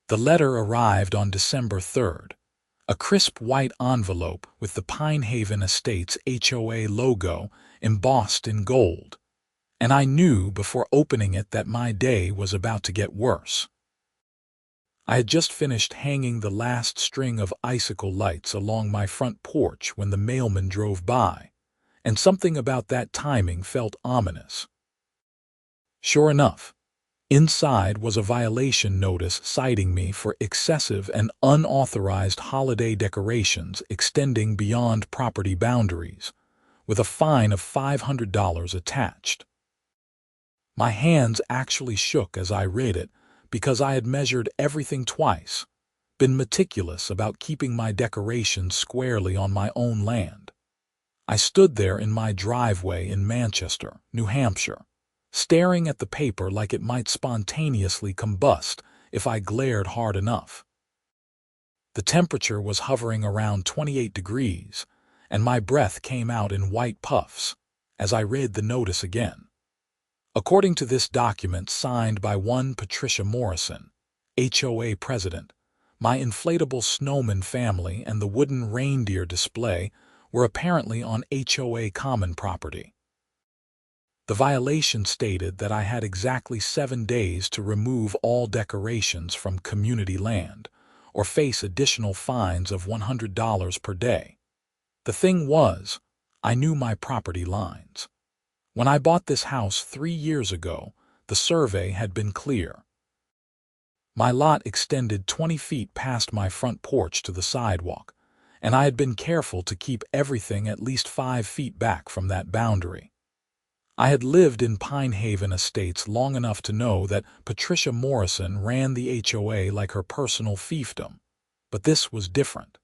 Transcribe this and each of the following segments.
The letter arrived on December 3rd, a crisp white envelope with the Pinehaven Estates HOA logo embossed in gold, and I knew before opening it that my day was about to get worse. I had just finished hanging the last string of icicle lights along my front porch when the mailman drove by, and something about that timing felt ominous. Sure enough, inside was a violation notice citing me for excessive and unauthorized holiday decorations extending beyond property boundaries, with a fine of $500 attached. My hands actually shook as I read it because I had measured everything twice, been meticulous about keeping my decorations squarely on my own land. I stood there in my driveway in Manchester, New Hampshire, staring at the paper like it might spontaneously combust if I glared hard enough. The temperature was hovering around 28 degrees, and my breath came out in white puffs as I read the notice again. According to this document signed by one Patricia Morrison, HOA president, my inflatable snowman family and the wooden reindeer display were apparently on HOA common property. The violation stated that I had exactly 7 days to remove all decorations from community land, or face additional fines of $100 per day. The thing was, I knew my property lines. When I bought this house 3 years ago, the survey had been clear. My lot extended 20 feet past my front porch to the sidewalk, and I had been careful to keep everything at least 5 feet back from that boundary. I had lived in Pinehaven Estates long enough to know that Patricia Morrison ran the HOA like her personal fiefdom, but this was different.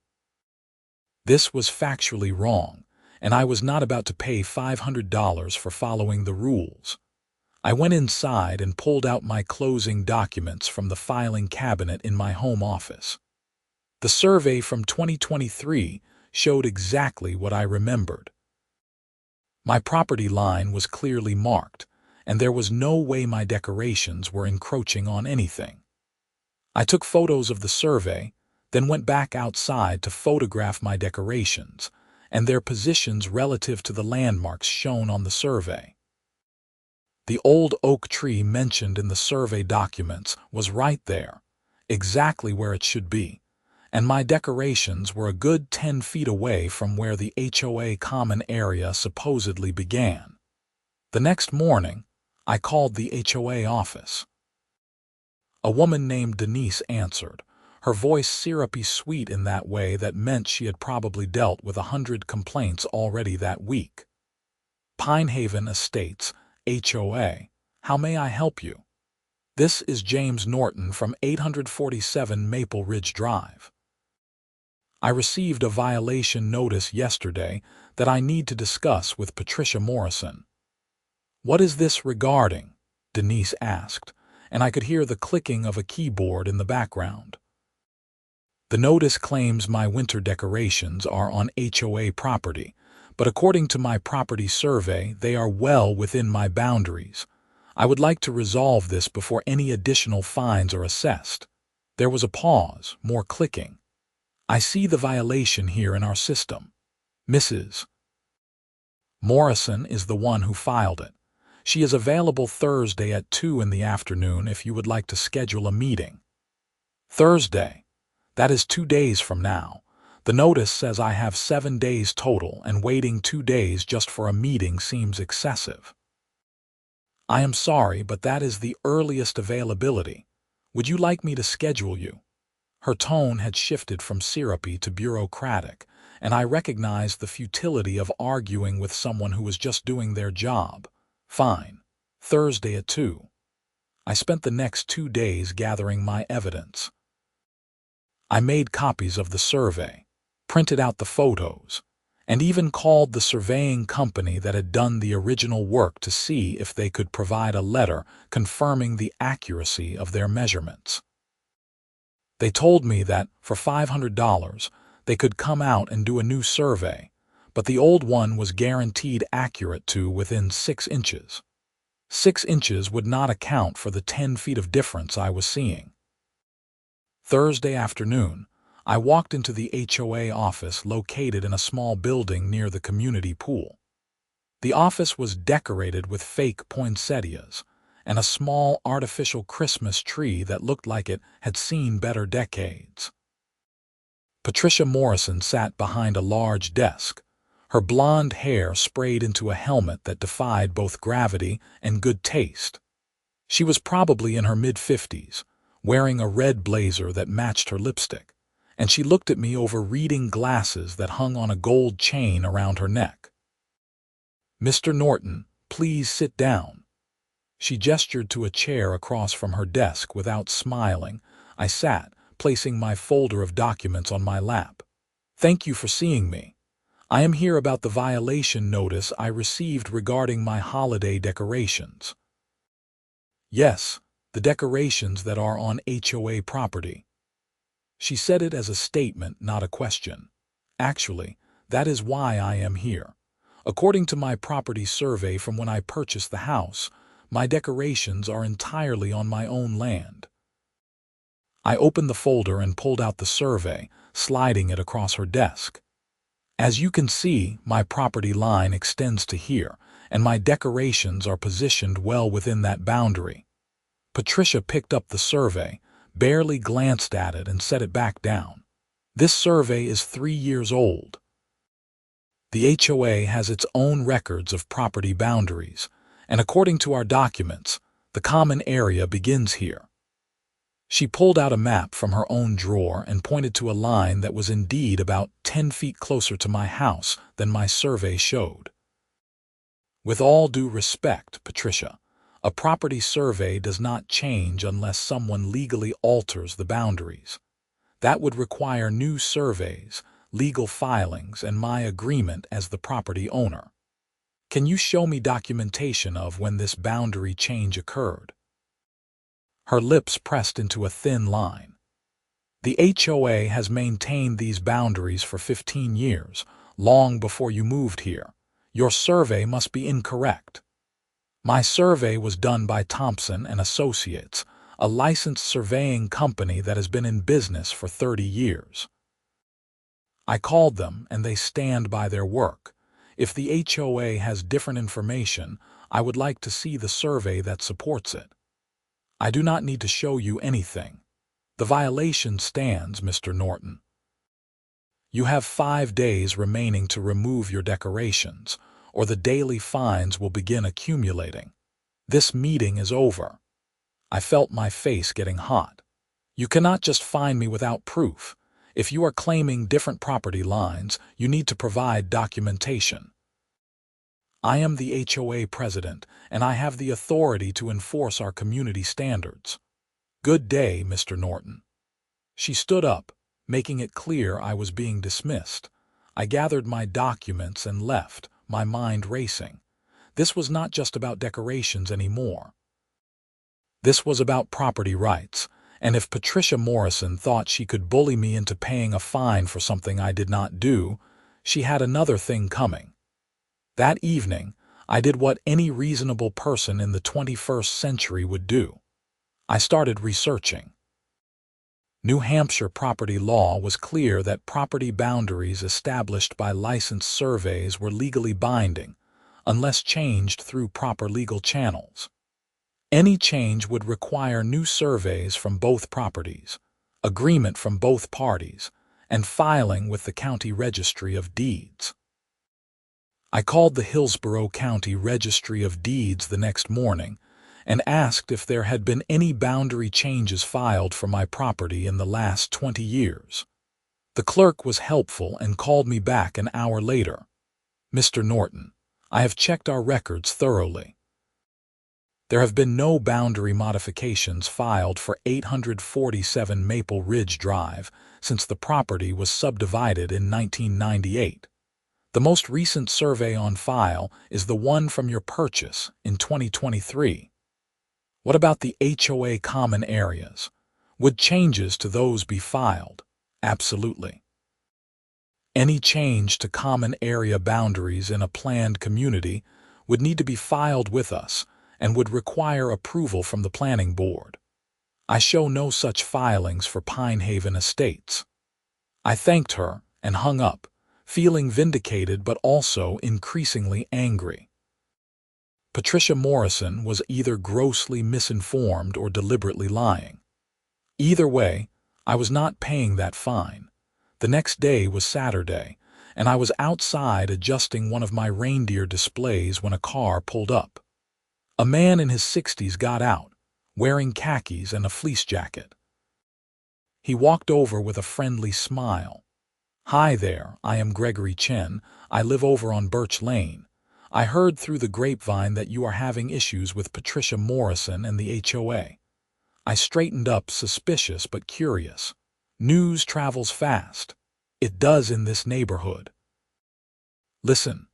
This was factually wrong, and I was not about to pay $500 for following the rules. I went inside and pulled out my closing documents from the filing cabinet in my home office. The survey from 2023 showed exactly what I remembered. My property line was clearly marked, and there was no way my decorations were encroaching on anything. I took photos of the survey, then went back outside to photograph my decorations and their positions relative to the landmarks shown on the survey. The old oak tree mentioned in the survey documents was right there, exactly where it should be, and my decorations were a good 10 feet away from where the HOA common area supposedly began. The next morning, I called the HOA office. A woman named Denise answered, her voice syrupy sweet in that way that meant she had probably dealt with 100 complaints already that week. Pinehaven Estates HOA, how may I help you? This is James Norton from 847 Maple Ridge Drive. I received a violation notice yesterday that I need to discuss with Patricia Morrison. What is this regarding? Denise asked, and I could hear the clicking of a keyboard in the background. The notice claims my winter decorations are on HOA property, but according to my property survey, they are well within my boundaries. I would like to resolve this before any additional fines are assessed. There was a pause, more clicking. I see the violation here in our system. Mrs. Morrison is the one who filed it. She is available Thursday at 2 in the afternoon if you would like to schedule a meeting. Thursday. That is 2 days from now. The notice says I have 7 days total, and waiting 2 days just for a meeting seems excessive. I am sorry, but that is the earliest availability. Would you like me to schedule you? Her tone had shifted from syrupy to bureaucratic, and I recognized the futility of arguing with someone who was just doing their job. Fine. Thursday at 2. I spent the next 2 days gathering my evidence. I made copies of the survey, printed out the photos, and even called the surveying company that had done the original work to see if they could provide a letter confirming the accuracy of their measurements. They told me that, for $500, they could come out and do a new survey, but the old one was guaranteed accurate to within 6 inches. 6 inches would not account for the 10 feet of difference I was seeing. Thursday afternoon, I walked into the HOA office located in a small building near the community pool. The office was decorated with fake poinsettias and a small artificial Christmas tree that looked like it had seen better decades. Patricia Morrison sat behind a large desk, her blonde hair sprayed into a helmet that defied both gravity and good taste. She was probably in her mid-50s, wearing a red blazer that matched her lipstick, and she looked at me over reading glasses that hung on a gold chain around her neck. "Mr. Norton, please sit down." She gestured to a chair across from her desk without smiling. I sat, placing my folder of documents on my lap. "Thank you for seeing me. I am here about the violation notice I received regarding my holiday decorations." "Yes, the decorations that are on HOA property." She said it as a statement, not a question. "Actually, that is why I am here. According to my property survey from when I purchased the house, my decorations are entirely on my own land." I opened the folder and pulled out the survey, sliding it across her desk. "As you can see, my property line extends to here, and my decorations are positioned well within that boundary." Patricia picked up the survey, barely glanced at it, and set it back down. "This survey is 3 years old. The HOA has its own records of property boundaries, and according to our documents, the common area begins here." She pulled out a map from her own drawer and pointed to a line that was indeed about 10 feet closer to my house than my survey showed. "With all due respect, Patricia, a property survey does not change unless someone legally alters the boundaries. That would require new surveys, legal filings, and my agreement as the property owner. Can you show me documentation of when this boundary change occurred?" Her lips pressed into a thin line. "The HOA has maintained these boundaries for 15 years, long before you moved here. Your survey must be incorrect." "My survey was done by Thompson and Associates, a licensed surveying company that has been in business for 30 years. I called them, and they stand by their work. If the HOA has different information, I would like to see the survey that supports it. I do not need to show you anything. The violation stands, Mr. Norton. You have 5 days remaining to remove your decorations, or the daily fines will begin accumulating. This meeting is over." I felt my face getting hot. "You cannot just fine me without proof. If you are claiming different property lines, you need to provide documentation. I am the HOA president, and I have the authority to enforce our community standards. Good day, Mr. Norton." She stood up, making it clear I was being dismissed. I gathered my documents and left, my mind racing. This was not just about decorations anymore. This was about property rights, and if Patricia Morrison thought she could bully me into paying a fine for something I did not do, she had another thing coming. That evening, I did what any reasonable person in the 21st century would do. I started researching. New Hampshire property law was clear that property boundaries established by licensed surveys were legally binding, unless changed through proper legal channels. Any change would require new surveys from both properties, agreement from both parties, and filing with the County Registry of Deeds. I called the Hillsborough County Registry of Deeds the next morning and asked if there had been any boundary changes filed for my property in the last 20 years. The clerk was helpful and called me back an hour later. "Mr. Norton, I have checked our records thoroughly. There have been no boundary modifications filed for 847 Maple Ridge Drive since the property was subdivided in 1998. The most recent survey on file is the one from your purchase in 2023. What about the HOA common areas? Would changes to those be filed?" "Absolutely. Any change to common area boundaries in a planned community would need to be filed with us and would require approval from the planning board. I show no such filings for Pinehaven Estates. I thanked her and hung up, feeling vindicated but also increasingly angry. Patricia Morrison was either grossly misinformed or deliberately lying. Either way, I was not paying that fine. The next day was Saturday, and I was outside adjusting one of my reindeer displays when a car pulled up. A man in his 60s got out, wearing khakis and a fleece jacket. He walked over with a friendly smile. "Hi there, I am Gregory Chen. I live over on Birch Lane. I heard through the grapevine that you are having issues with Patricia Morrison and the HOA. I straightened up, suspicious but curious. News travels fast. It does in this neighborhood. Listen,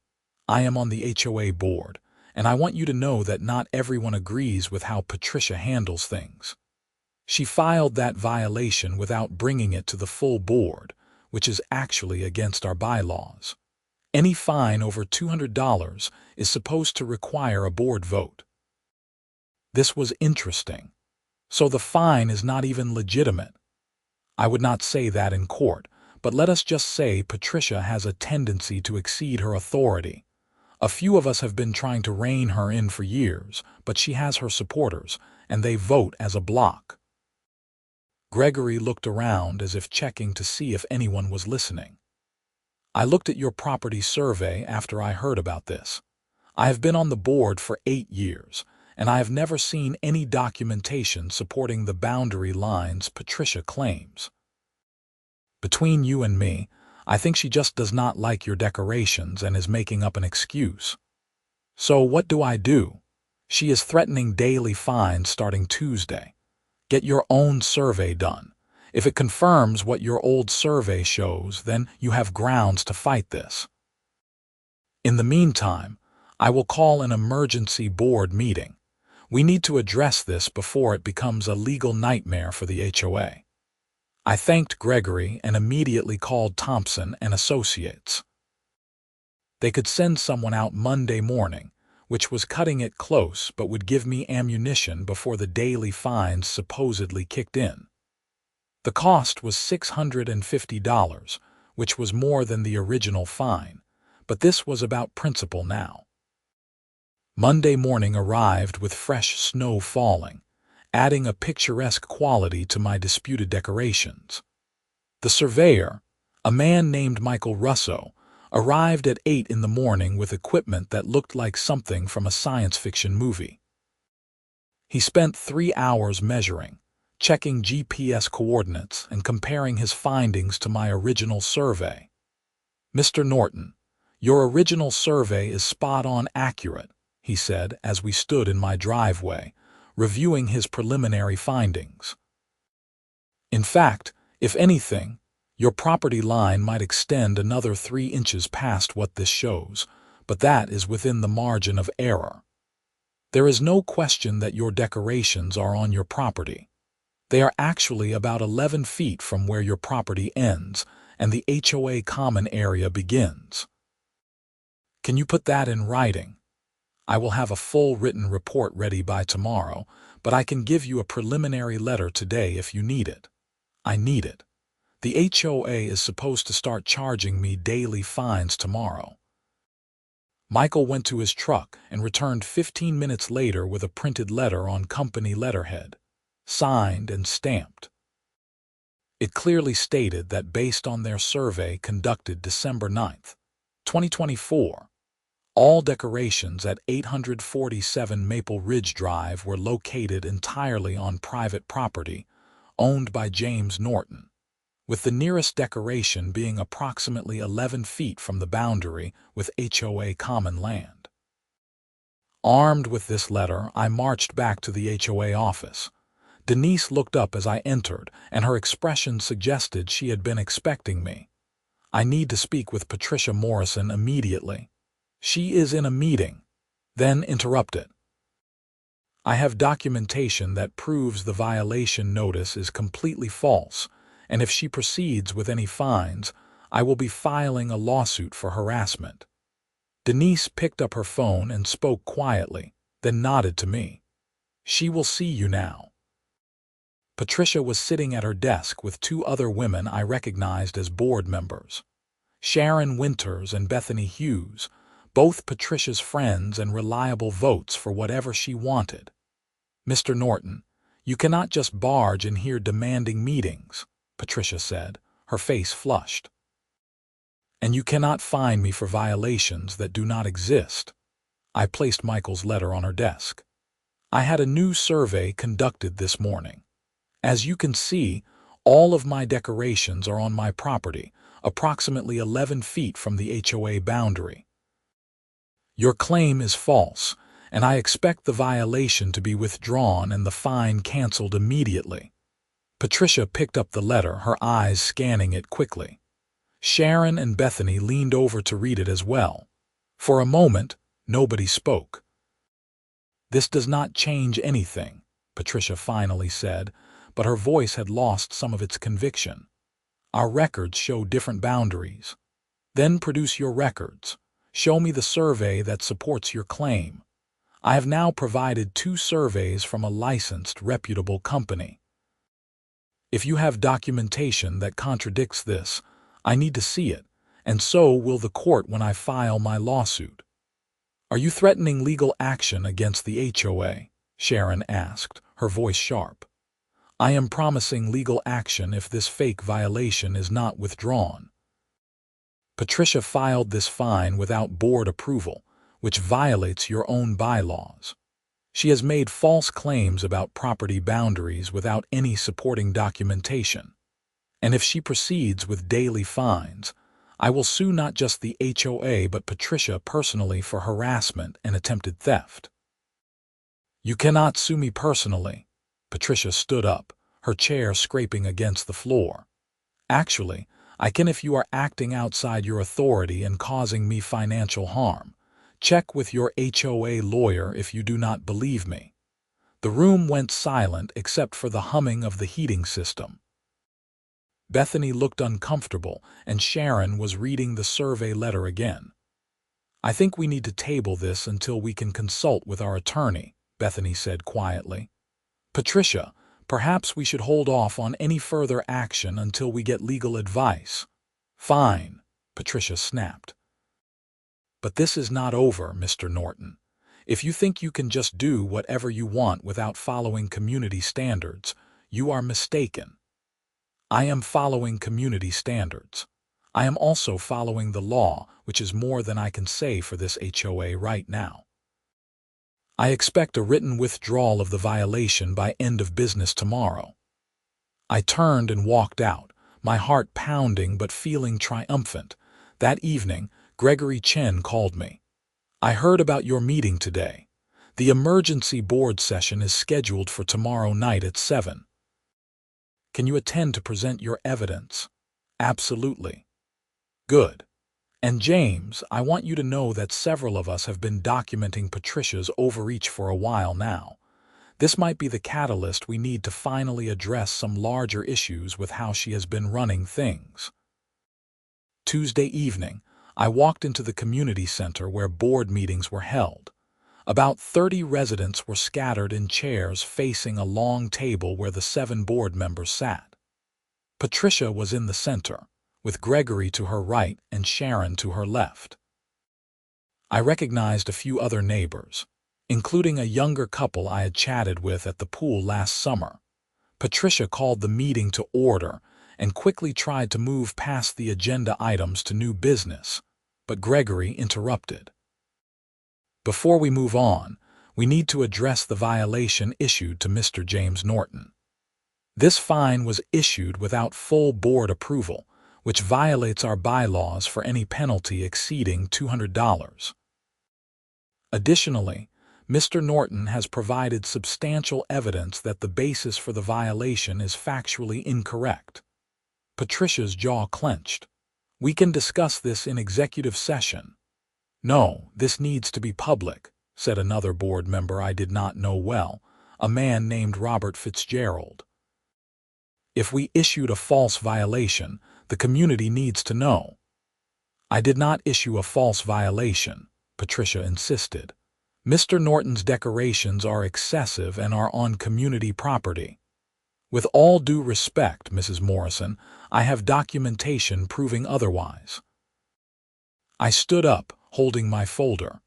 I am on the HOA board, and I want you to know that not everyone agrees with how Patricia handles things. She filed that violation without bringing it to the full board, which is actually against our bylaws. Any fine over $200 is supposed to require a board vote." This was interesting. So the fine is not even legitimate. I would not say that in court, but let us just say Patricia has a tendency to exceed her authority. A few of us have been trying to rein her in for years, but she has her supporters, and they vote as a bloc. Gregory looked around as if checking to see if anyone was listening. "I looked at your property survey after I heard about this. I have been on the board for 8 years, and I have never seen any documentation supporting the boundary lines Patricia claims. Between you and me, I think she just does not like your decorations and is making up an excuse. So what do I do? She is threatening daily fines starting Tuesday. Get your own survey done. If it confirms what your old survey shows, then you have grounds to fight this. In the meantime, I will call an emergency board meeting. We need to address this before it becomes a legal nightmare for the HOA." I thanked Gregory and immediately called Thompson and Associates. They could send someone out Monday morning, which was cutting it close but would give me ammunition before the daily fines supposedly kicked in. The cost was $650, which was more than the original fine, but this was about principle now. Monday morning arrived with fresh snow falling, adding a picturesque quality to my disputed decorations. The surveyor, a man named Michael Russo, arrived at 8 in the morning with equipment that looked like something from a science fiction movie. He spent 3 hours measuring, checking GPS coordinates and comparing his findings to my original survey. "Mr. Norton, your original survey is spot-on accurate," he said as we stood in my driveway, reviewing his preliminary findings. "In fact, if anything, your property line might extend another 3 inches past what this shows, but that is within the margin of error. There is no question that your decorations are on your property. They are actually about 11 feet from where your property ends and the HOA common area begins. Can you put that in writing? I will have a full written report ready by tomorrow, but I can give you a preliminary letter today if you need it. I need it. The HOA is supposed to start charging me daily fines tomorrow." Michael went to his truck and returned 15 minutes later with a printed letter on company letterhead, signed and stamped. It clearly stated that based on their survey conducted December 9th, 2024, all decorations at 847 Maple Ridge Drive were located entirely on private property owned by James Norton, with the nearest decoration being approximately 11 feet from the boundary with HOA common land. Armed with this letter, I marched back to the HOA office. Denise looked up as I entered, and her expression suggested she had been expecting me. "I need to speak with Patricia Morrison immediately." "She is in a meeting." Then interrupted. "I have documentation that proves the violation notice is completely false, and if she proceeds with any fines, I will be filing a lawsuit for harassment." Denise picked up her phone and spoke quietly, then nodded to me. "She will see you now." Patricia was sitting at her desk with two other women I recognized as board members. Sharon Winters and Bethany Hughes, both Patricia's friends and reliable votes for whatever she wanted. "Mr. Norton, you cannot just barge in here demanding meetings," Patricia said, her face flushed. "And you cannot fine me for violations that do not exist." I placed Michael's letter on her desk. "I had a new survey conducted this morning. As you can see, all of my decorations are on my property, approximately 11 feet from the HOA boundary. Your claim is false, and I expect the violation to be withdrawn and the fine canceled immediately." Patricia picked up the letter, her eyes scanning it quickly. Sharon and Bethany leaned over to read it as well. For a moment, nobody spoke. "This does not change anything," Patricia finally said, but her voice had lost some of its conviction. "Our records show different boundaries." "Then produce your records. Show me the survey that supports your claim. I have now provided 2 surveys from a licensed, reputable company. If you have documentation that contradicts this, I need to see it, and so will the court when I file my lawsuit." "Are you threatening legal action against the HOA?" Sharon asked, her voice sharp. "I am promising legal action if this fake violation is not withdrawn." "Patricia filed this fine without board approval, which violates your own bylaws. She has made false claims about property boundaries without any supporting documentation. And if she proceeds with daily fines, I will sue not just the HOA but Patricia personally for harassment and attempted theft." "You cannot sue me personally." Patricia stood up, her chair scraping against the floor. "Actually, I can if you are acting outside your authority and causing me financial harm. Check with your HOA lawyer if you do not believe me." The room went silent except for the humming of the heating system. Bethany looked uncomfortable, and Sharon was reading the survey letter again. "I think we need to table this until we can consult with our attorney," Bethany said quietly. "Patricia, perhaps we should hold off on any further action until we get legal advice." "Fine," Patricia snapped. "But this is not over, Mr. Norton. If you think you can just do whatever you want without following community standards, you are mistaken. I am following community standards. I am also following the law, which is more than I can say for this HOA right now. I expect a written withdrawal of the violation by end of business tomorrow." I turned and walked out, my heart pounding but feeling triumphant. That evening, Gregory Chen called me. "I heard about your meeting today. The emergency board session is scheduled for tomorrow night at 7. Can you attend to present your evidence?" "Absolutely." "Good. And James, I want you to know that several of us have been documenting Patricia's overreach for a while now. This might be the catalyst we need to finally address some larger issues with how she has been running things." Tuesday evening, I walked into the community center where board meetings were held. About 30 residents were scattered in chairs facing a long table where the 7 board members sat. Patricia was in the center, with Gregory to her right and Sharon to her left. I recognized a few other neighbors, including a younger couple I had chatted with at the pool last summer. Patricia called the meeting to order and quickly tried to move past the agenda items to new business, but Gregory interrupted. "Before we move on, we need to address the violation issued to Mr. James Norton. This fine was issued without full board approval, which violates our bylaws for any penalty exceeding $200. Additionally, Mr. Norton has provided substantial evidence that the basis for the violation is factually incorrect." Patricia's jaw clenched. "We can discuss this in executive session." "No, this needs to be public," said another board member I did not know well, a man named Robert Fitzgerald. "If we issued a false violation, the community needs to know." "I did not issue a false violation," Patricia insisted. "Mr. Norton's decorations are excessive and are on community property." With all due respect, Mrs. Morrison, I have documentation proving otherwise. I stood up, holding my folder.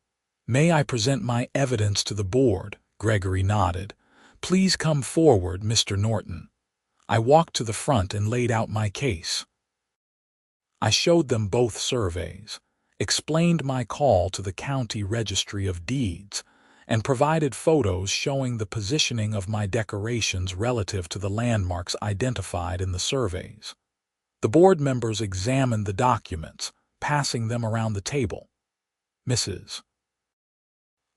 May I present my evidence to the board? Gregory nodded. Please come forward, Mr. Norton. I walked to the front and laid out my case. I showed them both surveys, explained my call to the County Registry of Deeds, and provided photos showing the positioning of my decorations relative to the landmarks identified in the surveys. The board members examined the documents, passing them around the table. Mrs.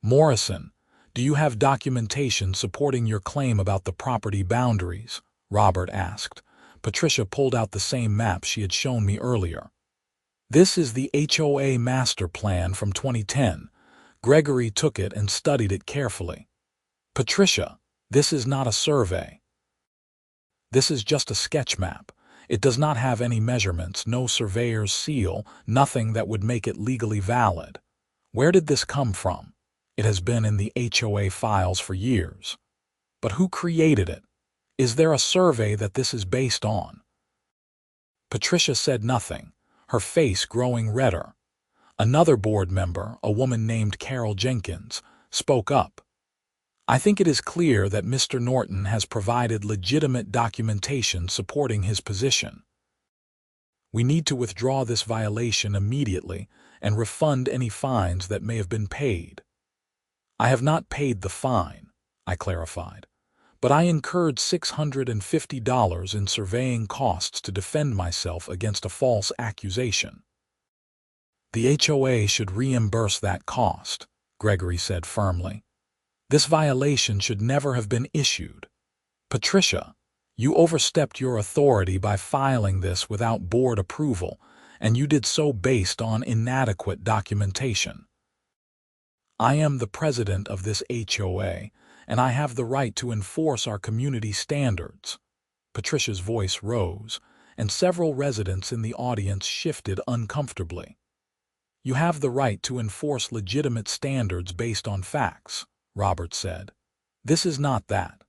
Morrison, do you have documentation supporting your claim about the property boundaries? Robert asked. Patricia pulled out the same map she had shown me earlier. This is the HOA master plan from 2010. Gregory took it and studied it carefully. Patricia, this is not a survey. This is just a sketch map. It does not have any measurements, no surveyor's seal, nothing that would make it legally valid. Where did this come from? It has been in the HOA files for years. But who created it? Is there a survey that this is based on? Patricia said nothing, her face growing redder. Another board member, a woman named Carol Jenkins, spoke up. I think it is clear that Mr. Norton has provided legitimate documentation supporting his position. We need to withdraw this violation immediately and refund any fines that may have been paid. I have not paid the fine, I clarified, but I incurred $650 in surveying costs to defend myself against a false accusation. The HOA should reimburse that cost, Gregory said firmly. This violation should never have been issued. Patricia, you overstepped your authority by filing this without board approval, and you did so based on inadequate documentation. I am the president of this HOA, and I have the right to enforce our community standards. Patricia's voice rose, and several residents in the audience shifted uncomfortably. You have the right to enforce legitimate standards based on facts, Robert said. This is not that.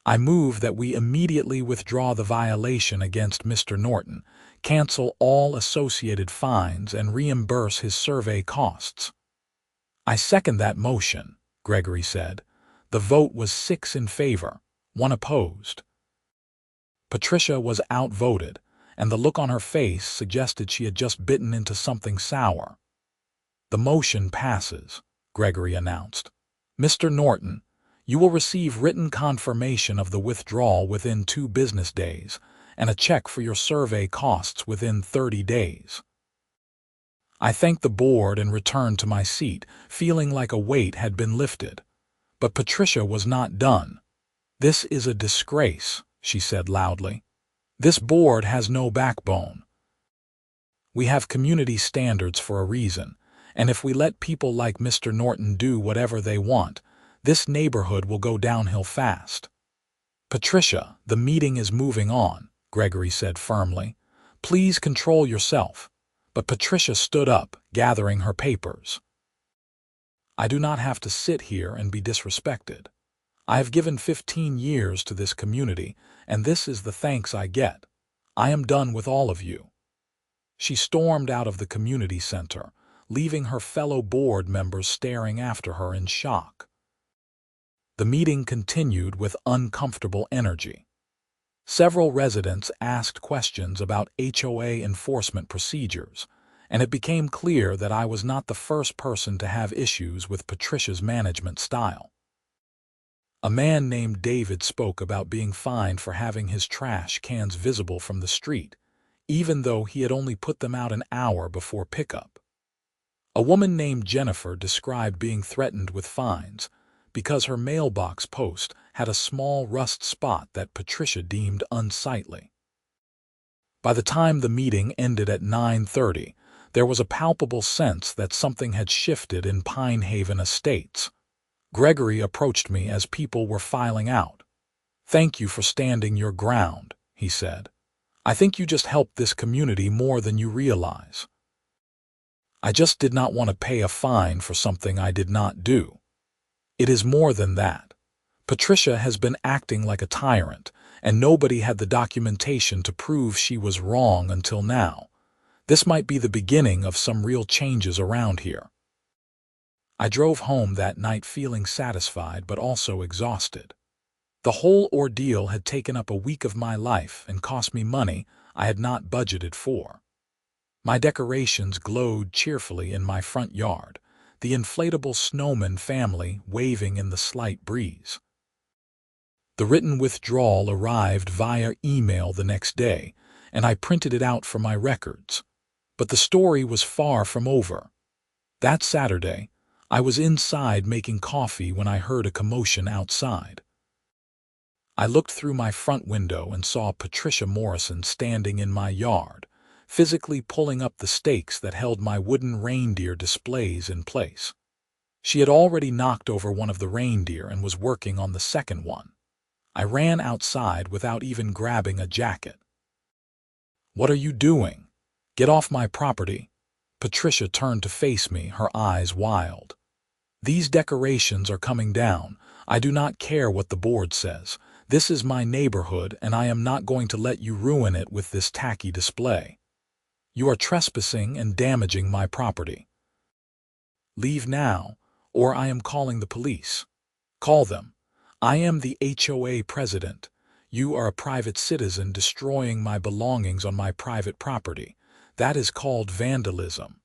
I move that we immediately withdraw the violation against Mr. Norton, cancel all associated fines, and reimburse his survey costs. I second that motion, Gregory said. The vote was 6 in favor, 1 opposed. Patricia was outvoted, and the look on her face suggested she had just bitten into something sour. The motion passes, Gregory announced. Mr. Norton, you will receive written confirmation of the withdrawal within 2 business days, and a check for your survey costs within 30 days. I thanked the board and returned to my seat, feeling like a weight had been lifted. But Patricia was not done. This is a disgrace, she said loudly. This board has no backbone. We have community standards for a reason, and if we let people like Mr. Norton do whatever they want, this neighborhood will go downhill fast. Patricia, the meeting is moving on, Gregory said firmly. Please control yourself. But Patricia stood up, gathering her papers. I do not have to sit here and be disrespected. I have given 15 years to this community, and this is the thanks I get. I am done with all of you. She stormed out of the community center, leaving her fellow board members staring after her in shock. The meeting continued with uncomfortable energy. Several residents asked questions about HOA enforcement procedures, and it became clear that I was not the first person to have issues with Patricia's management style. A man named David spoke about being fined for having his trash cans visible from the street, even though he had only put them out an hour before pickup. A woman named Jennifer described being threatened with fines because her mailbox post had a small rust spot that Patricia deemed unsightly. By the time the meeting ended at 9:30, there was a palpable sense that something had shifted in Pinehaven Estates. Gregory approached me as people were filing out. Thank you for standing your ground, he said. I think you just helped this community more than you realize. I just did not want to pay a fine for something I did not do. It is more than that. Patricia has been acting like a tyrant, and nobody had the documentation to prove she was wrong until now. This might be the beginning of some real changes around here. I drove home that night feeling satisfied but also exhausted. The whole ordeal had taken up a week of my life and cost me money I had not budgeted for. My decorations glowed cheerfully in my front yard, the inflatable snowman family waving in the slight breeze. The written withdrawal arrived via email the next day, and I printed it out for my records. But the story was far from over. That Saturday, I was inside making coffee when I heard a commotion outside. I looked through my front window and saw Patricia Morrison standing in my yard, physically pulling up the stakes that held my wooden reindeer displays in place. She had already knocked over one of the reindeer and was working on the second one. I ran outside without even grabbing a jacket. "What are you doing? Get off my property." Patricia turned to face me, her eyes wild. "These decorations are coming down. I do not care what the board says. This is my neighborhood, and I am not going to let you ruin it with this tacky display. You are trespassing and damaging my property. Leave now, or I am calling the police." "Call them. I am the HOA president. You are a private citizen destroying my belongings on my private property. That is called vandalism."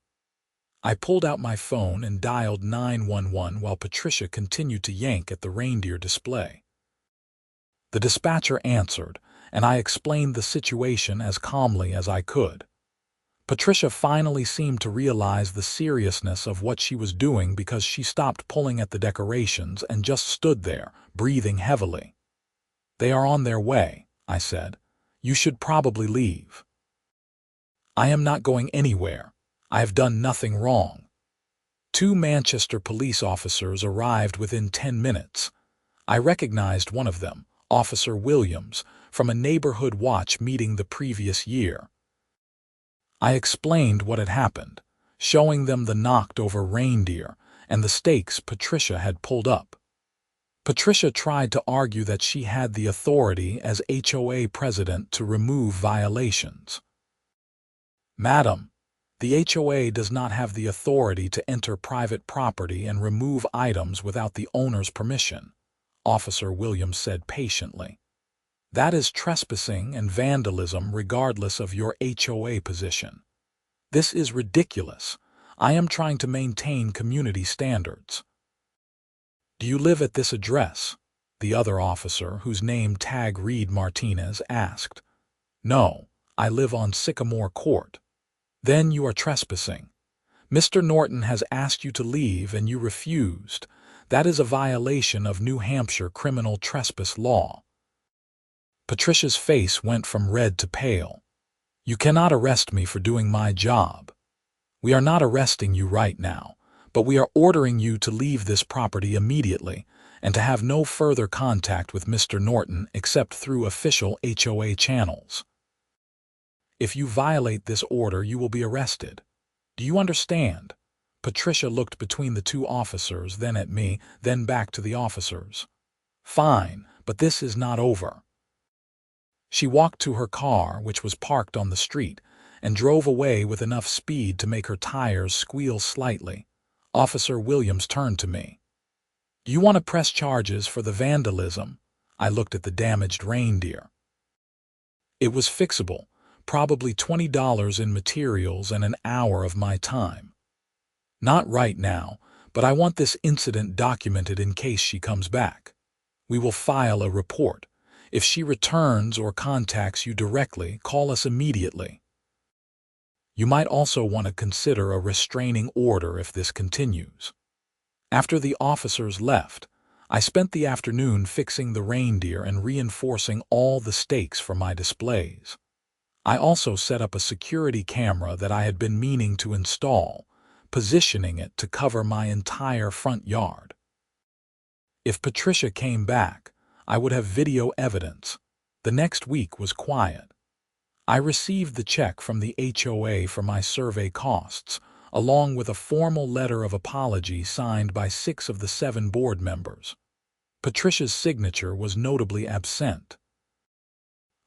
I pulled out my phone and dialed 911 while Patricia continued to yank at the reindeer display. The dispatcher answered, and I explained the situation as calmly as I could. Patricia finally seemed to realize the seriousness of what she was doing because she stopped pulling at the decorations and just stood there, breathing heavily. "They are on their way," I said. "You should probably leave." "I am not going anywhere. I have done nothing wrong." 2 Manchester police officers arrived within 10 minutes. I recognized one of them, Officer Williams, from a neighborhood watch meeting the previous year. I explained what had happened, showing them the knocked-over reindeer and the stakes Patricia had pulled up. Patricia tried to argue that she had the authority as HOA president to remove violations. "Madam, the HOA does not have the authority to enter private property and remove items without the owner's permission," Officer Williams said patiently. "That is trespassing and vandalism regardless of your HOA position. This is ridiculous. I am trying to maintain community standards." "Do you live at this address?" the other officer, whose name Tag Reed Martinez, asked. "No, I live on Sycamore Court." "Then you are trespassing. Mr. Norton has asked you to leave and you refused. That is a violation of New Hampshire criminal trespass law." Patricia's face went from red to pale. "You cannot arrest me for doing my job. We are not arresting you right now, but we are ordering you to leave this property immediately and to have no further contact with Mr. Norton except through official HOA channels. If you violate this order, you will be arrested. Do you understand?" Patricia looked between the 2 officers, then at me, then back to the officers. "Fine, but this is not over." She walked to her car, which was parked on the street, and drove away with enough speed to make her tires squeal slightly. Officer Williams turned to me. "Do you want to press charges for the vandalism?" I looked at the damaged reindeer. "It was fixable, probably $20 in materials and an hour of my time. Not right now, but I want this incident documented in case she comes back. We will file a report. If she returns or contacts you directly, call us immediately. You might also want to consider a restraining order if this continues." After the officers left, I spent the afternoon fixing the reindeer and reinforcing all the stakes for my displays. I also set up a security camera that I had been meaning to install, positioning it to cover my entire front yard. If Patricia came back, I would have video evidence. The next week was quiet. I received the check from the HOA for my survey costs, along with a formal letter of apology signed by 6 of the 7 board members. Patricia's signature was notably absent.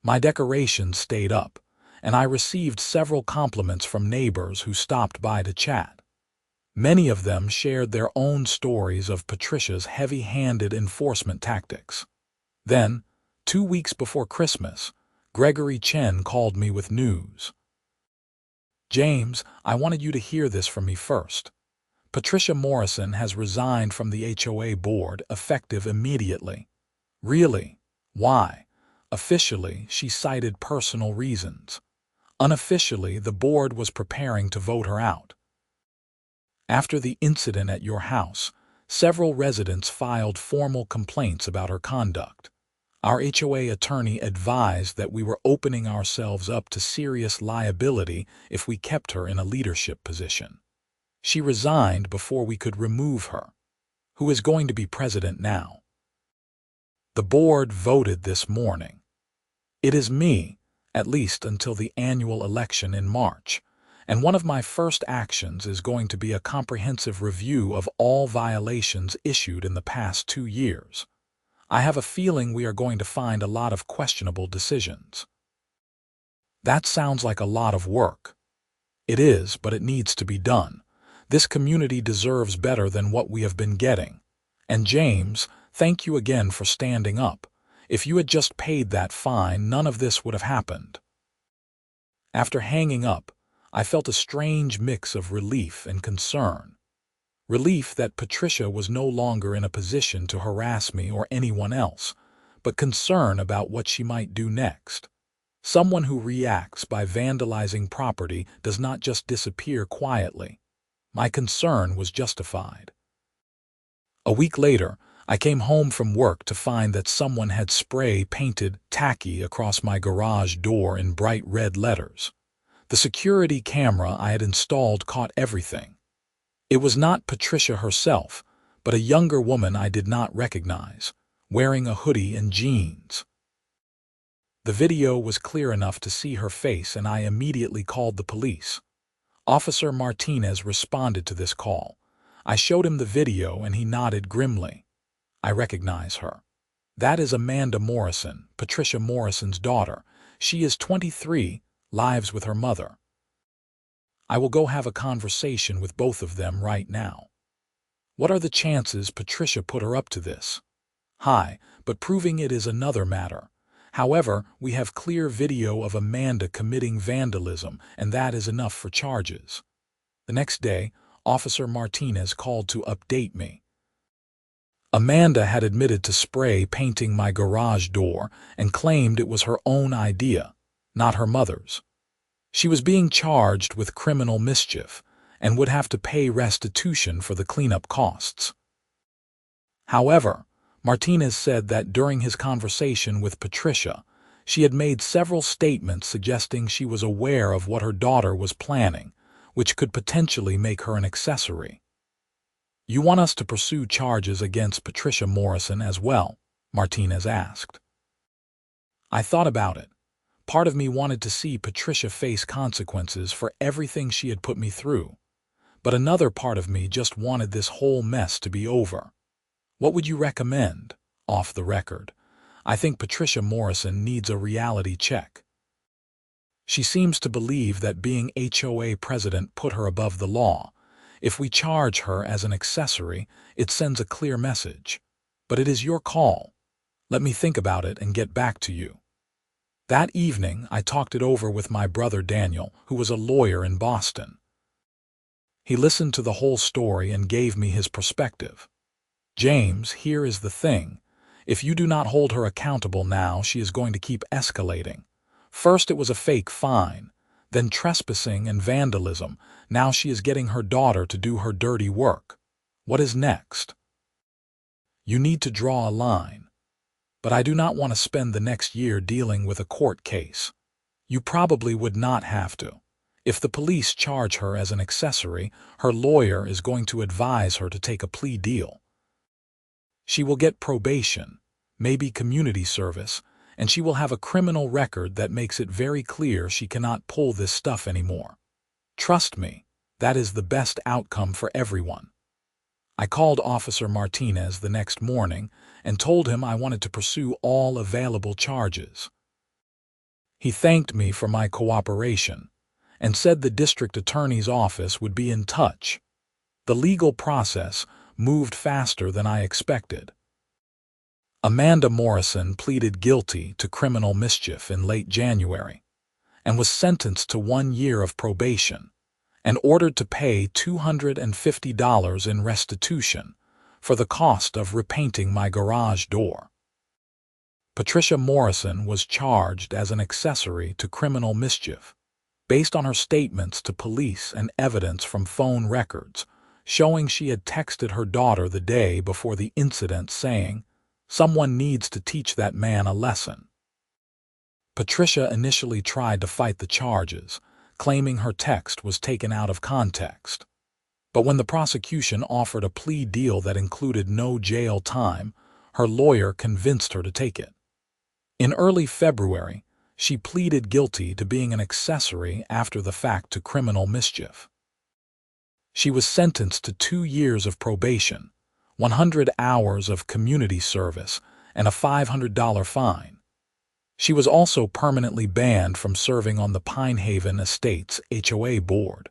My decorations stayed up, and I received several compliments from neighbors who stopped by to chat. Many of them shared their own stories of Patricia's heavy-handed enforcement tactics. Then, 2 weeks before Christmas, Gregory Chen called me with news. "James, I wanted you to hear this from me first. Patricia Morrison has resigned from the HOA board, effective immediately." "Really? Why?" "Officially, she cited personal reasons. Unofficially, the board was preparing to vote her out. After the incident at your house, several residents filed formal complaints about her conduct. Our HOA attorney advised that we were opening ourselves up to serious liability if we kept her in a leadership position. She resigned before we could remove her. Who is going to be president now?" "The board voted this morning. It is me, at least until the annual election in March, and one of my first actions is going to be a comprehensive review of all violations issued in the past 2 years. I have a feeling we are going to find a lot of questionable decisions." "That sounds like a lot of work." "It is, but it needs to be done. This community deserves better than what we have been getting. And James, thank you again for standing up. If you had just paid that fine, none of this would have happened." After hanging up, I felt a strange mix of relief and concern. Relief that Patricia was no longer in a position to harass me or anyone else, but concern about what she might do next. Someone who reacts by vandalizing property does not just disappear quietly. My concern was justified. A week later, I came home from work to find that someone had spray-painted tacky across my garage door in bright red letters. The security camera I had installed caught everything. It was not Patricia herself, but a younger woman I did not recognize, wearing a hoodie and jeans. The video was clear enough to see her face, and I immediately called the police. Officer Martinez responded to this call. I showed him the video and he nodded grimly. "I recognize her. That is Amanda Morrison, Patricia Morrison's daughter. She is 23, lives with her mother. I will go have a conversation with both of them right now. What are the chances Patricia put her up to this? High, but proving it is another matter. However, we have clear video of Amanda committing vandalism, and that is enough for charges." The next day, Officer Martinez called to update me. Amanda had admitted to spray painting my garage door and claimed it was her own idea, not her mother's. She was being charged with criminal mischief and would have to pay restitution for the cleanup costs. However, Martinez said that during his conversation with Patricia, she had made several statements suggesting she was aware of what her daughter was planning, which could potentially make her an accessory. "You want us to pursue charges against Patricia Morrison as well?" Martinez asked. I thought about it. Part of me wanted to see Patricia face consequences for everything she had put me through, but another part of me just wanted this whole mess to be over. "What would you recommend?" Off the record, I think Patricia Morrison needs a reality check. She seems to believe that being HOA president put her above the law. If we charge her as an accessory, it sends a clear message. But it is your call. Let me think about it and get back to you. That evening, I talked it over with my brother Daniel, who was a lawyer in Boston. He listened to the whole story and gave me his perspective. "James, here is the thing. If you do not hold her accountable now, she is going to keep escalating. First it was a fake fine, then trespassing and vandalism. Now she is getting her daughter to do her dirty work. What is next? You need to draw a line. But I do not want to spend the next year dealing with a court case. You probably would not have to. If the police charge her as an accessory, her lawyer is going to advise her to take a plea deal. She will get probation, maybe community service, and she will have a criminal record that makes it very clear she cannot pull this stuff anymore. Trust me, that is the best outcome for everyone." I called Officer Martinez the next morning and told him I wanted to pursue all available charges. He thanked me for my cooperation and said the district attorney's office would be in touch. The legal process moved faster than I expected. Amanda Morrison pleaded guilty to criminal mischief in late January and was sentenced to 1 year of probation and ordered to pay $250 in restitution for the cost of repainting my garage door. Patricia Morrison was charged as an accessory to criminal mischief based on her statements to police and evidence from phone records showing she had texted her daughter the day before the incident saying, "Someone needs to teach that man a lesson." Patricia initially tried to fight the charges, claiming her text was taken out of context. But when the prosecution offered a plea deal that included no jail time, her lawyer convinced her to take it. In early February, she pleaded guilty to being an accessory after the fact to criminal mischief. She was sentenced to 2 years of probation, 100 hours of community service, and a $500 fine. She was also permanently banned from serving on the Pinehaven Estates HOA board.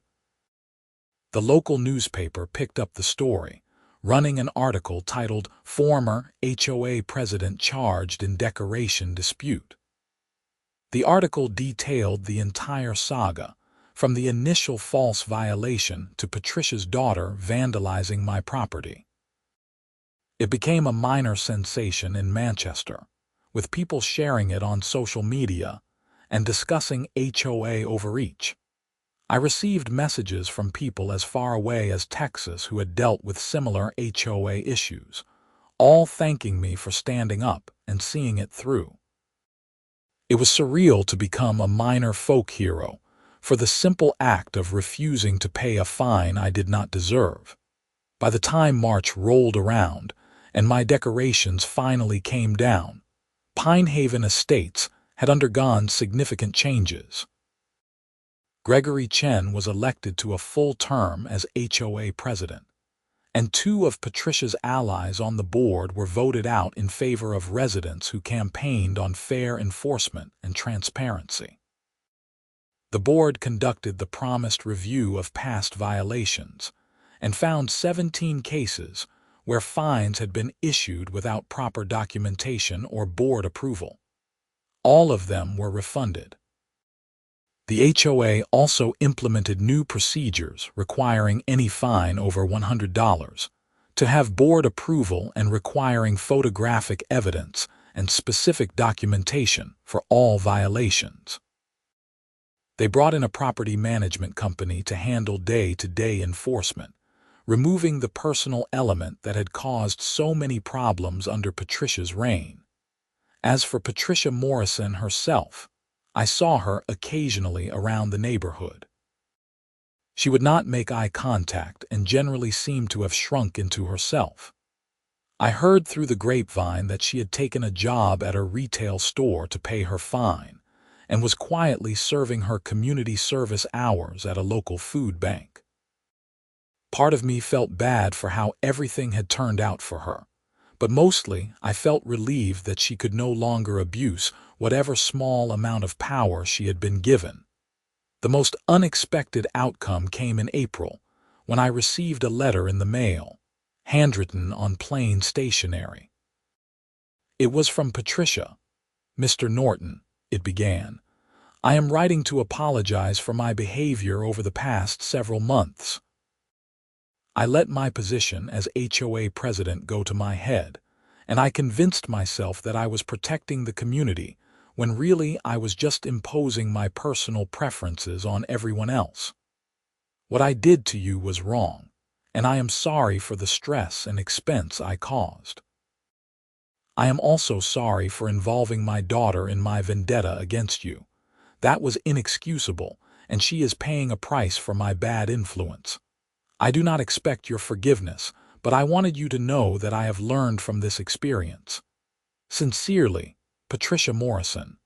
The local newspaper picked up the story, running an article titled "Former HOA President Charged in Decoration Dispute." The article detailed the entire saga, from the initial false violation to Patricia's daughter vandalizing my property. It became a minor sensation in Manchester, with people sharing it on social media and discussing HOA overreach. I received messages from people as far away as Texas who had dealt with similar HOA issues, all thanking me for standing up and seeing it through. It was surreal to become a minor folk hero for the simple act of refusing to pay a fine I did not deserve. By the time March rolled around and my decorations finally came down, Pinehaven Estates had undergone significant changes. Gregory Chen was elected to a full term as HOA president, and 2 of Patricia's allies on the board were voted out in favor of residents who campaigned on fair enforcement and transparency. The board conducted the promised review of past violations and found 17 cases where fines had been issued without proper documentation or board approval. All of them were refunded. The HOA also implemented new procedures requiring any fine over $100 to have board approval and requiring photographic evidence and specific documentation for all violations. They brought in a property management company to handle day-to-day enforcement, removing the personal element that had caused so many problems under Patricia's reign. As for Patricia Morrison herself, I saw her occasionally around the neighborhood. She would not make eye contact and generally seemed to have shrunk into herself. I heard through the grapevine that she had taken a job at a retail store to pay her fine and was quietly serving her community service hours at a local food bank. Part of me felt bad for how everything had turned out for her, but mostly I felt relieved that she could no longer abuse whatever small amount of power she had been given. The most unexpected outcome came in April, when I received a letter in the mail, handwritten on plain stationery. It was from Patricia. "Mr. Norton," it began, "I am writing to apologize for my behavior over the past several months. I let my position as HOA president go to my head, and I convinced myself that I was protecting the community when really I was just imposing my personal preferences on everyone else. What I did to you was wrong, and I am sorry for the stress and expense I caused. I am also sorry for involving my daughter in my vendetta against you. That was inexcusable, and she is paying a price for my bad influence. I do not expect your forgiveness, but I wanted you to know that I have learned from this experience. Sincerely, Patricia Morrison."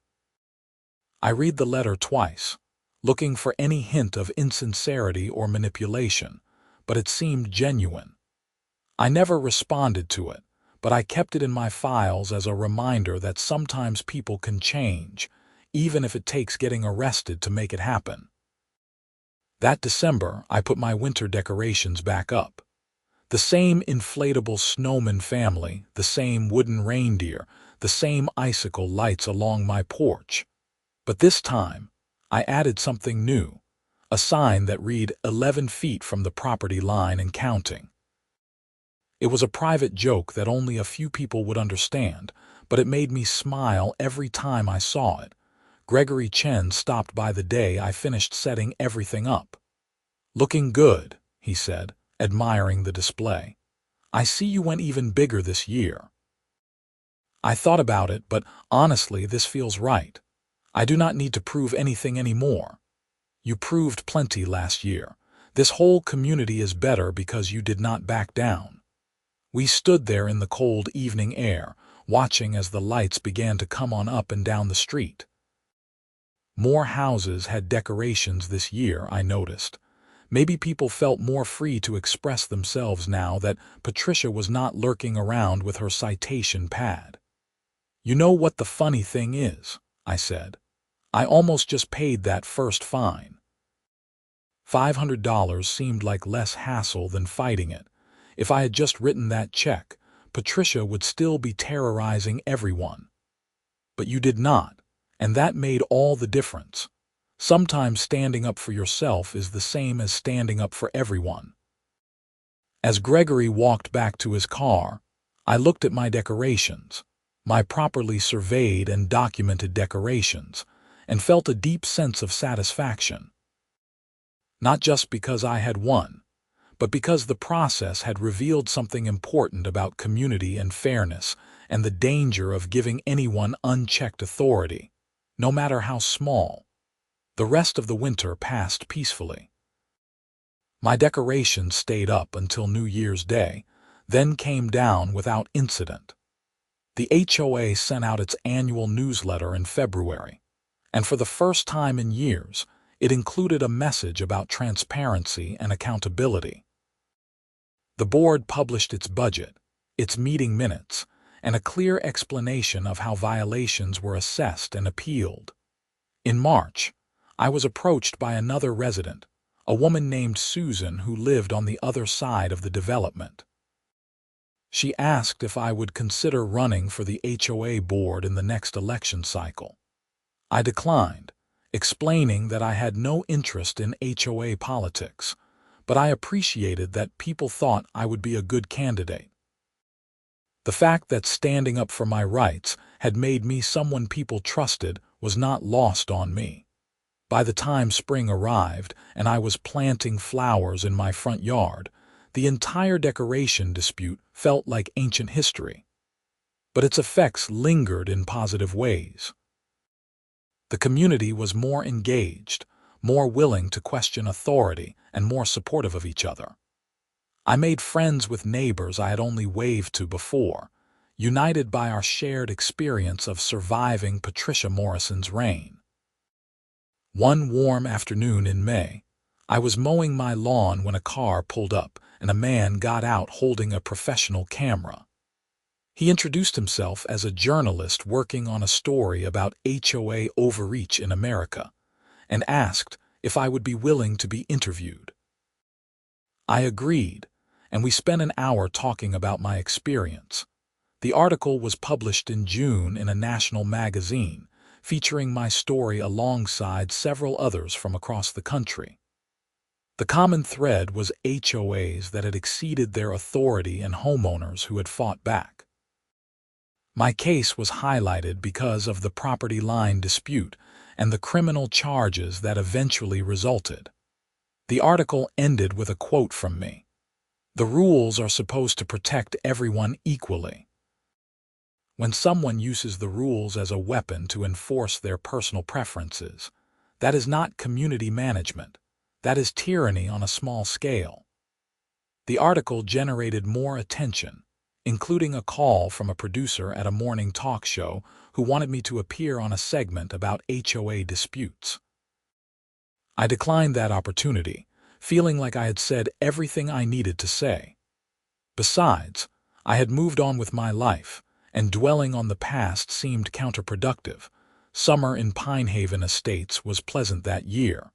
I read the letter twice, looking for any hint of insincerity or manipulation, but it seemed genuine. I never responded to it, but I kept it in my files as a reminder that sometimes people can change, even if it takes getting arrested to make it happen. That December, I put my winter decorations back up. The same inflatable snowman family, the same wooden reindeer, the same icicle lights along my porch. But this time, I added something new, a sign that read 11 feet from the property line and counting. It was a private joke that only a few people would understand, but it made me smile every time I saw it. Gregory Chen stopped by the day I finished setting everything up. "Looking good," he said, admiring the display. "I see you went even bigger this year." I thought about it, but honestly, this feels right. I do not need to prove anything anymore. You proved plenty last year. This whole community is better because you did not back down. We stood there in the cold evening air, watching as the lights began to come on up and down the street. More houses had decorations this year, I noticed. Maybe people felt more free to express themselves now that Patricia was not lurking around with her citation pad. "You know what the funny thing is," I said. "I almost just paid that first fine." $500 seemed like less hassle than fighting it. If I had just written that check, Patricia would still be terrorizing everyone. But you did not, and that made all the difference. Sometimes standing up for yourself is the same as standing up for everyone. As Gregory walked back to his car, I looked at my decorations, my properly surveyed and documented decorations, and felt a deep sense of satisfaction. Not just because I had won, but because the process had revealed something important about community and fairness and the danger of giving anyone unchecked authority, no matter how small. The rest of the winter passed peacefully. My decorations stayed up until New Year's Day, then came down without incident. The HOA sent out its annual newsletter in February, and for the first time in years, it included a message about transparency and accountability. The board published its budget, its meeting minutes, and a clear explanation of how violations were assessed and appealed. In March, I was approached by another resident, a woman named Susan who lived on the other side of the development. She asked if I would consider running for the HOA board in the next election cycle. I declined, explaining that I had no interest in HOA politics, but I appreciated that people thought I would be a good candidate. The fact that standing up for my rights had made me someone people trusted was not lost on me. By the time spring arrived and I was planting flowers in my front yard, the entire decoration dispute felt like ancient history. But its effects lingered in positive ways. The community was more engaged, more willing to question authority, and more supportive of each other. I made friends with neighbors I had only waved to before, united by our shared experience of surviving Patricia Morrison's reign. One warm afternoon in May, I was mowing my lawn when a car pulled up and a man got out holding a professional camera. He introduced himself as a journalist working on a story about HOA overreach in America and asked if I would be willing to be interviewed. I agreed, and we spent an hour talking about my experience. The article was published in June in a national magazine, featuring my story alongside several others from across the country. The common thread was HOAs that had exceeded their authority and homeowners who had fought back. My case was highlighted because of the property line dispute and the criminal charges that eventually resulted. The article ended with a quote from me. "The rules are supposed to protect everyone equally." When someone uses the rules as a weapon to enforce their personal preferences, that is not community management. That is tyranny on a small scale. The article generated more attention, including a call from a producer at a morning talk show who wanted me to appear on a segment about HOA disputes. I declined that opportunity, feeling like I had said everything I needed to say. Besides, I had moved on with my life, and dwelling on the past seemed counterproductive. Summer in Pinehaven Estates was pleasant that year.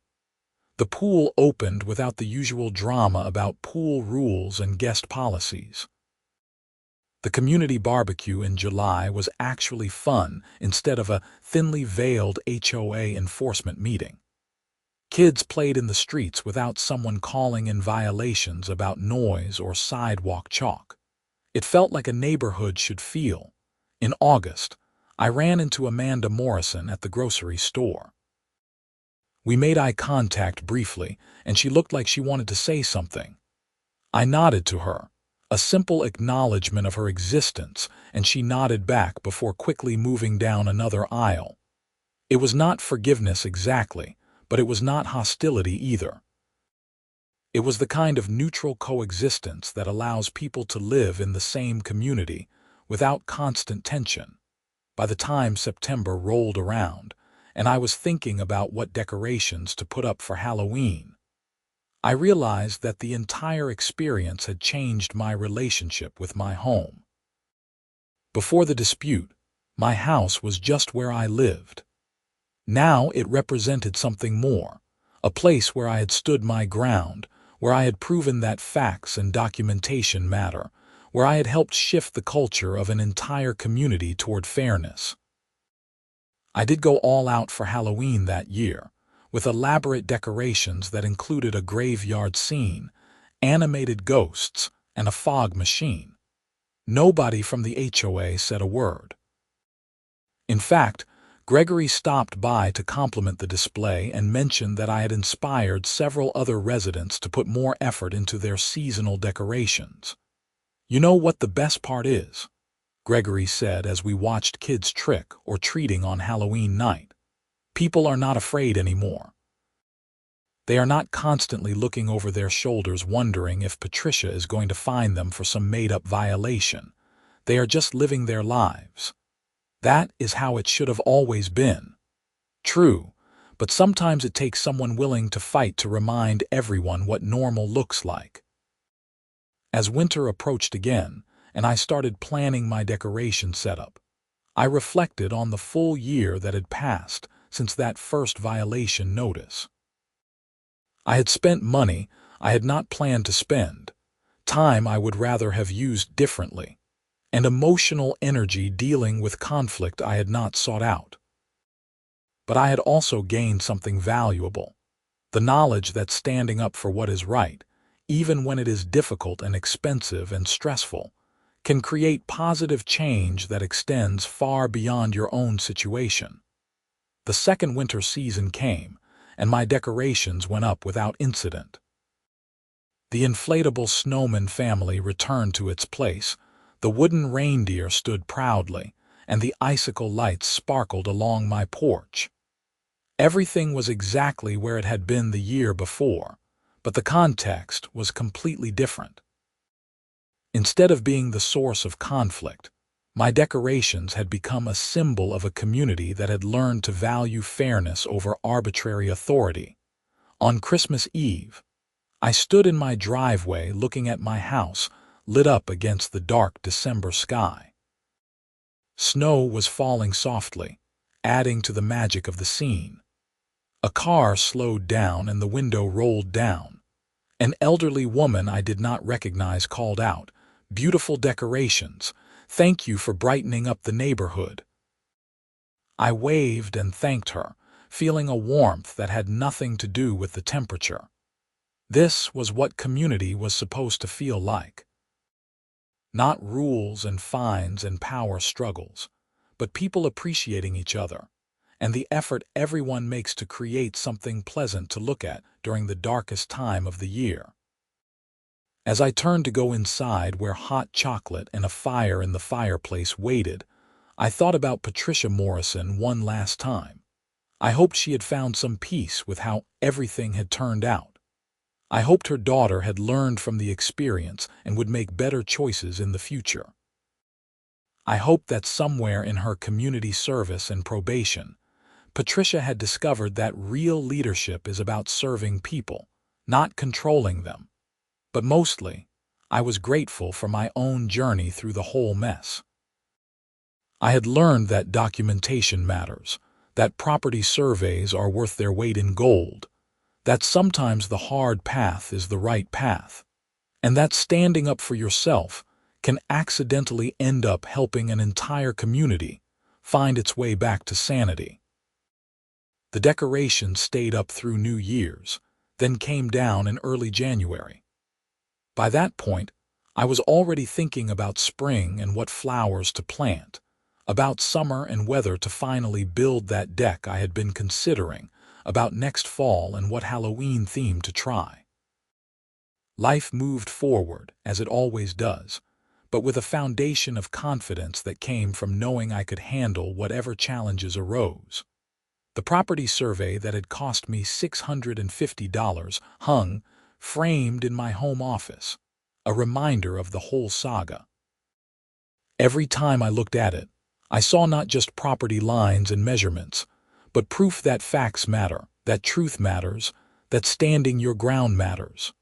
The pool opened without the usual drama about pool rules and guest policies. The community barbecue in July was actually fun instead of a thinly veiled HOA enforcement meeting. Kids played in the streets without someone calling in violations about noise or sidewalk chalk. It felt like a neighborhood should feel. In August, I ran into Amanda Morrison at the grocery store. We made eye contact briefly, and she looked like she wanted to say something. I nodded to her, a simple acknowledgement of her existence, and she nodded back before quickly moving down another aisle. It was not forgiveness exactly, but it was not hostility either. It was the kind of neutral coexistence that allows people to live in the same community without constant tension. By the time September rolled around, and I was thinking about what decorations to put up for Halloween, I realized that the entire experience had changed my relationship with my home. Before the dispute, my house was just where I lived. Now it represented something more, a place where I had stood my ground, where I had proven that facts and documentation matter, where I had helped shift the culture of an entire community toward fairness. I did go all out for Halloween that year, with elaborate decorations that included a graveyard scene, animated ghosts, and a fog machine. Nobody from the HOA said a word. In fact, Gregory stopped by to compliment the display and mentioned that I had inspired several other residents to put more effort into their seasonal decorations. "You know what the best part is?" Gregory said as we watched kids trick or treating on Halloween night. "People are not afraid anymore. They are not constantly looking over their shoulders wondering if Patricia is going to fine them for some made-up violation. They are just living their lives. That is how it should have always been." True, but sometimes it takes someone willing to fight to remind everyone what normal looks like. As winter approached again, and I started planning my decoration setup, I reflected on the full year that had passed since that first violation notice. I had spent money I had not planned to spend, time I would rather have used differently, and emotional energy dealing with conflict I had not sought out. But I had also gained something valuable, the knowledge that standing up for what is right, even when it is difficult and expensive and stressful, can create positive change that extends far beyond your own situation. The second winter season came, and my decorations went up without incident. The inflatable snowman family returned to its place, the wooden reindeer stood proudly, and the icicle lights sparkled along my porch. Everything was exactly where it had been the year before, but the context was completely different. Instead of being the source of conflict, my decorations had become a symbol of a community that had learned to value fairness over arbitrary authority. On Christmas Eve, I stood in my driveway looking at my house lit up against the dark December sky. Snow was falling softly, adding to the magic of the scene. A car slowed down and the window rolled down. An elderly woman I did not recognize called out, "Beautiful decorations. Thank you for brightening up the neighborhood." I waved and thanked her, feeling a warmth that had nothing to do with the temperature. This was what community was supposed to feel like. Not rules and fines and power struggles, but people appreciating each other, and the effort everyone makes to create something pleasant to look at during the darkest time of the year. As I turned to go inside where hot chocolate and a fire in the fireplace waited, I thought about Patricia Morrison one last time. I hoped she had found some peace with how everything had turned out. I hoped her daughter had learned from the experience and would make better choices in the future. I hoped that somewhere in her community service and probation, Patricia had discovered that real leadership is about serving people, not controlling them. But mostly, I was grateful for my own journey through the whole mess. I had learned that documentation matters, that property surveys are worth their weight in gold, that sometimes the hard path is the right path, and that standing up for yourself can accidentally end up helping an entire community find its way back to sanity. The decorations stayed up through New Year's, then came down in early January. By that point, I was already thinking about spring and what flowers to plant, about summer and weather to finally build that deck I had been considering, about next fall and what Halloween theme to try. Life moved forward, as it always does, but with a foundation of confidence that came from knowing I could handle whatever challenges arose. The property survey that had cost me $650 hung, framed in my home office, a reminder of the whole saga. Every time I looked at it, I saw not just property lines and measurements, but proof that facts matter, that truth matters, that standing your ground matters.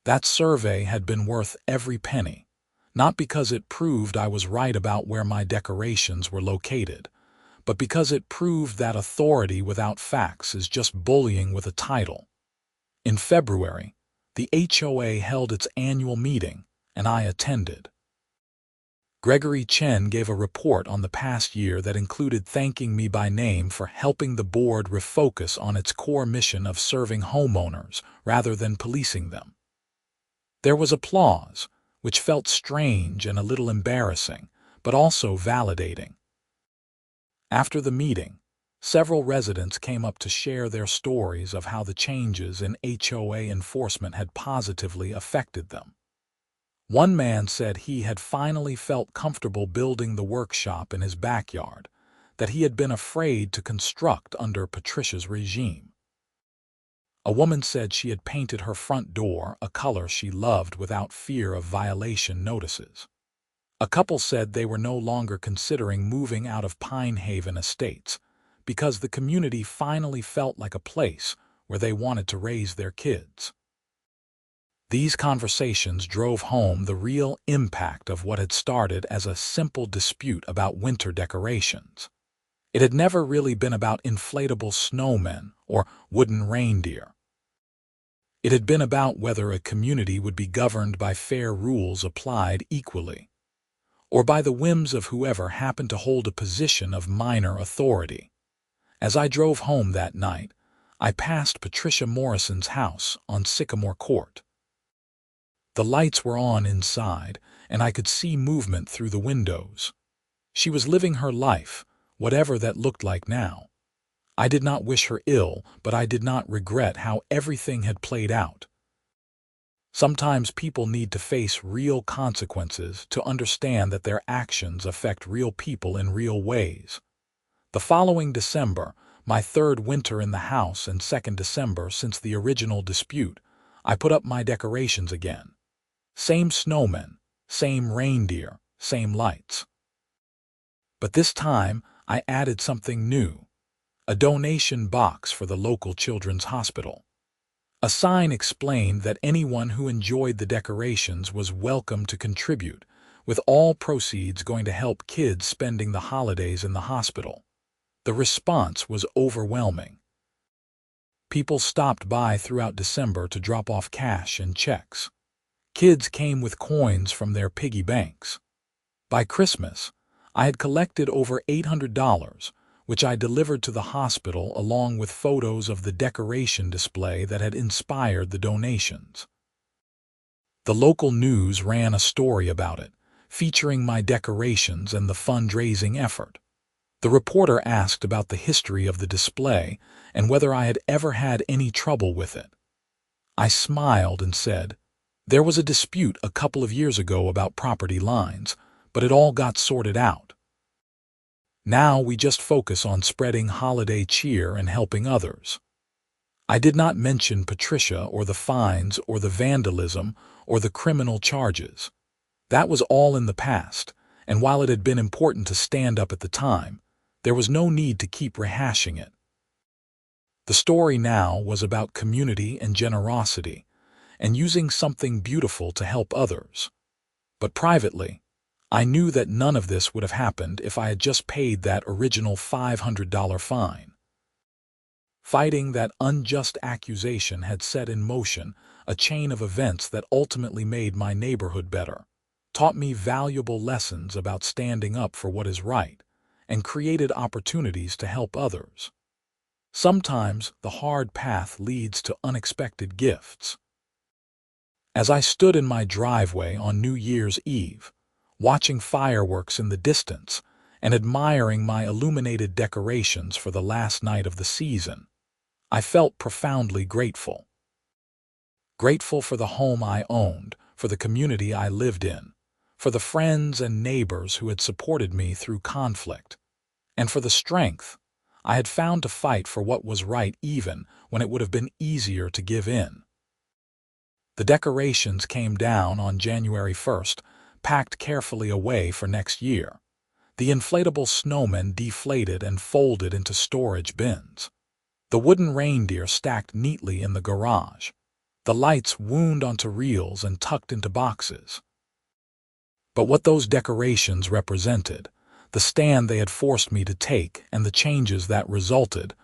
That survey had been worth every penny, not because it proved I was right about where my decorations were located, but because it proved that authority without facts is just bullying with a title. In February, the HOA held its annual meeting, and I attended. Gregory Chen gave a report on the past year that included thanking me by name for helping the board refocus on its core mission of serving homeowners rather than policing them. There was applause, which felt strange and a little embarrassing, but also validating. After the meeting, several residents came up to share their stories of how the changes in HOA enforcement had positively affected them. One man said he had finally felt comfortable building the workshop in his backyard, that he had been afraid to construct under Patricia's regime. A woman said she had painted her front door a color she loved without fear of violation notices. A couple said they were no longer considering moving out of Pinehaven Estates because the community finally felt like a place where they wanted to raise their kids. These conversations drove home the real impact of what had started as a simple dispute about winter decorations. It had never really been about inflatable snowmen or wooden reindeer. It had been about whether a community would be governed by fair rules applied equally, or by the whims of whoever happened to hold a position of minor authority. As I drove home that night, I passed Patricia Morrison's house on Sycamore Court. The lights were on inside, and I could see movement through the windows. She was living her life, whatever that looked like now. I did not wish her ill, but I did not regret how everything had played out. Sometimes people need to face real consequences to understand that their actions affect real people in real ways. The following December, my third winter in the house and second December since the original dispute, I put up my decorations again. Same snowmen, same reindeer, same lights. But this time, I added something new: a donation box for the local children's hospital. A sign explained that anyone who enjoyed the decorations was welcome to contribute, with all proceeds going to help kids spending the holidays in the hospital. The response was overwhelming. People stopped by throughout December to drop off cash and checks. Kids came with coins from their piggy banks. By Christmas, I had collected over $800, which I delivered to the hospital along with photos of the decoration display that had inspired the donations. The local news ran a story about it, featuring my decorations and the fundraising effort. The reporter asked about the history of the display and whether I had ever had any trouble with it. I smiled and said, "There was a dispute a couple of years ago about property lines, but it all got sorted out. Now we just focus on spreading holiday cheer and helping others." I did not mention Patricia or the fines or the vandalism or the criminal charges. That was all in the past, and while it had been important to stand up at the time, there was no need to keep rehashing it. The story now was about community and generosity, and using something beautiful to help others. But privately, I knew that none of this would have happened if I had just paid that original $500 fine. Fighting that unjust accusation had set in motion a chain of events that ultimately made my neighborhood better, taught me valuable lessons about standing up for what is right, and created opportunities to help others. Sometimes the hard path leads to unexpected gifts. As I stood in my driveway on New Year's Eve, watching fireworks in the distance and admiring my illuminated decorations for the last night of the season, I felt profoundly grateful. Grateful for the home I owned, for the community I lived in, for the friends and neighbors who had supported me through conflict, and for the strength I had found to fight for what was right even when it would have been easier to give in. The decorations came down on January 1st, packed carefully away for next year. The inflatable snowmen deflated and folded into storage bins. The wooden reindeer stacked neatly in the garage. The lights wound onto reels and tucked into boxes. But what those decorations represented, the stand they had forced me to take and the changes that resulted,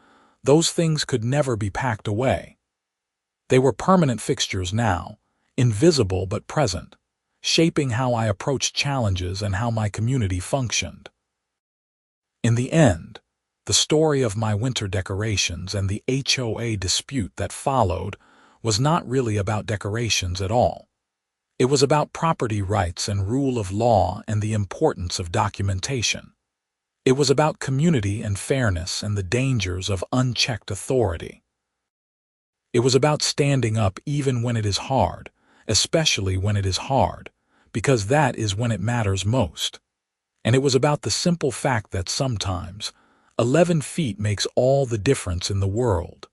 those things could never be packed away. They were permanent fixtures now, invisible but present, shaping how I approached challenges and how my community functioned. In the end, the story of my winter decorations and the HOA dispute that followed was not really about decorations at all. It was about property rights and rule of law and the importance of documentation. It was about community and fairness and the dangers of unchecked authority. It was about standing up even when it is hard, especially when it is hard, because that is when it matters most. And it was about the simple fact that sometimes 11 feet makes all the difference in the world.